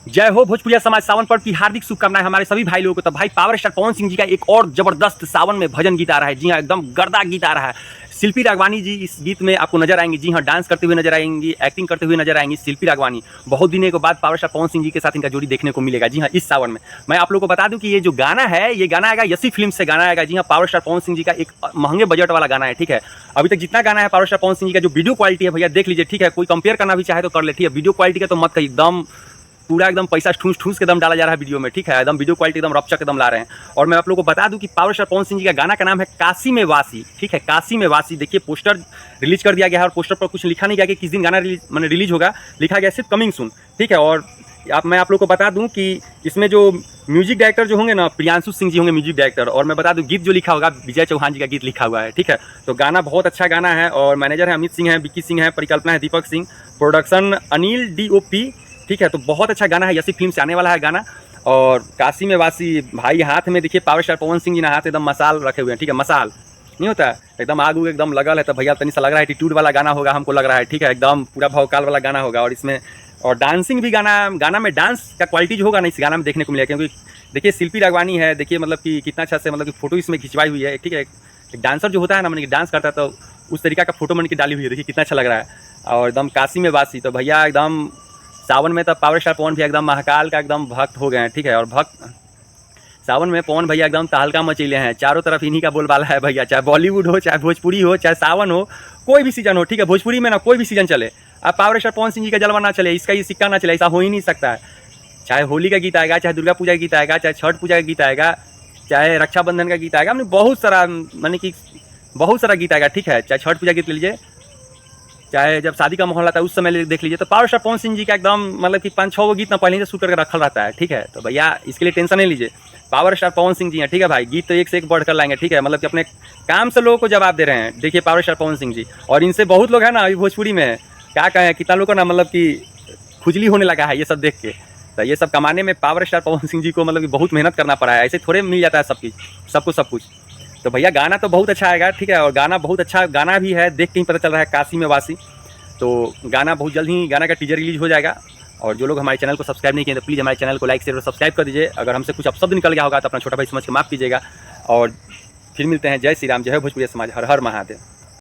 जय हो भोजपुरिया समाज। सावन पर्व की हार्दिक शुभकामनाएं हमारे सभी भाई लोगों को। तो भाई पावर स्टार पवन सिंह जी का एक और जबरदस्त सावन में भजन गीत आ रहा है। जी हाँ, एकदम गर्दा गीत आ रहा है। शिल्पी राघवानी जी इस गीत में आपको नजर आएंगी। जी हाँ, डांस करते हुए नजर आएंगी, एक्टिंग करते हुए नजर आएंगी शिल्पी राघवानी। बहुत दिनों के बाद पावर स्टार पवन सिंह जी के साथ इनका जोड़ी देखने को मिलेगा। जी हाँ, इस सावन में मैं आप लोगों को बता दूं कि ये जो गाना है, ये गाना आएगा यसी फिल्म से गाना आएगा। जी हाँ, पावर स्टार पवन सिंह जी का एक महंगे बजट वाला गाना है। ठीक है, अभी तक जितना गाना है पावर स्टार पवन सिंह जी का जो वीडियो क्वालिटी है भैया देख लीजिए। ठीक है, कोई कंपेयर करना भी चाहे तो कर ले। ठीक है, वीडियो क्वालिटी का तो मत कहिए, एकदम पूरा एकदम पैसा ठूस ठूस के दम डाला जा रहा है वीडियो में। ठीक है, एकदम वीडियो क्वालिटी एकदम रपचक एकदम ला रहे हैं। और मैं आप लोगों को बता दूं कि पावर स्टार पवन सिंह जी का गाना का नाम है काशी में वासी। ठीक है, काशी में वासी। देखिए पोस्टर रिलीज कर दिया गया है और पोस्टर पर कुछ लिखा नहीं गया कि किस दिन गाना रिलीज होगा, लिखा गया सिर्फ कमिंग सून। ठीक है, और मैं आप लोगों को बता दूं कि इसमें जो म्यूजिक डायरेक्टर जो होंगे ना, प्रियांशु सिंह जी होंगे म्यूजिक डायरेक्टर। और मैं बता दूं गीत जो लिखा होगा विजय चौहान जी का गीत लिखा हुआ है। ठीक है, तो गाना बहुत अच्छा गाना है। और मैनेजर है अमित सिंह है, विक्की सिंह है, परिकल्पना है दीपक सिंह, प्रोडक्शन अनिल DOP। ठीक है, तो बहुत अच्छा गाना है, यसी फिल्म से आने वाला है गाना। और काशी में वासी भाई हाथ में देखिए पावर स्टार पवन सिंह जी ने हाथ एकदम मसाल रखे हुए हैं। ठीक है, मसाल नहीं होता है, एकदम आग उग एकदम लगल है। तो भैया तनी सा लग रहा है एटीट्यूड वाला गाना होगा, हमको लग रहा है। ठीक है, एकदम पूरा भौकाल वाला गाना होगा। और इसमें और डांसिंग भी गाना में डांस का क्वालिटी जो होगा ना इस गाना में देखने को मिलेगा। क्योंकि देखिए शिल्पी राघवानी है, देखिए मतलब कि कितना अच्छा से मतलब कि फोटो इसमें खिंचवाई हुई है। ठीक है, एक डांसर जो होता है ना, मैंने डांस करता है तो उस तरीका का फोटो मैंने डाली हुई है। देखिए कितना अच्छा लग रहा है। और एकदम काशी में वासी। तो भैया एकदम सावन में तो पावर स्टार पवन भैया एकदम महाकाल का एकदम भक्त हो गए हैं। ठीक है, और भक्त सावन में पवन भैया एकदम तहलका मचीले हैं। चारों तरफ इन्हीं का बोलबाला है भैया, चाहे बॉलीवुड हो, चाहे भोजपुरी हो, चाहे सावन हो, कोई भी सीजन हो। ठीक है, भोजपुरी में ना कोई भी सीजन चले, अब पावर स्टार पवन सिंह जी का जलवा ना चले, इसका ये सिक्का ना चले, ऐसा हो ही नहीं सकता है। चाहे होली का गीत आएगा, चाहे दुर्गा पूजा का गीत आएगा, चाहे छठ पूजा का गीत आएगा, चाहे रक्षाबंधन का गीत आएगा, हमने बहुत सारा माने कि बहुत सारा गीत आएगा। ठीक है, चाहे छठ पूजा गीत लीजिए, चाहे जब शादी का माहौल आता है उस समय देख लीजिए। तो पावर स्टार पवन सिंह जी का एकदम मतलब कि 5-6 वो गीत ना पहले से शूट करके रखा रहता है। ठीक है, तो भैया इसके लिए टेंशन नहीं लीजिए, पावर स्टार पवन सिंह जी हैं। ठीक है भाई, गीत तो एक से एक बढ़कर लाएंगे। ठीक है, मतलब कि अपने काम से लोगों को जवाब दे रहे हैं। देखिए पावर स्टार पवन सिंह जी, और इनसे बहुत लोग हैं ना अभी भोजपुरी में, क्या कहें, कितना लोग को ना मतलब कि खुजली होने लगा है ये सब देख के। तो ये सब कमाने में पावर स्टार पवन सिंह जी को मतलब कि बहुत मेहनत करना पड़ा है, ऐसे थोड़े मिल जाता है सब कुछ। तो भैया गाना तो बहुत अच्छा आएगा। ठीक है, और गाना बहुत अच्छा गाना भी है, देख के ही पता चल रहा है काशी में वासी। तो गाना बहुत जल्द ही गाना का टीजर रिलीज हो जाएगा। और जो लोग हमारे चैनल को सब्सक्राइब नहीं किए तो प्लीज़ हमारे चैनल को लाइक शेयर और सब्सक्राइब कर दीजिए। अगर हमसे कुछ अपशब्द निकल गया होगा तो अपना छोटा भाई समझ के माफ़ कीजिएगा। और फिर मिलते हैं। जय श्री राम, जय भोजपुरिया समाज, हर हर महादेव।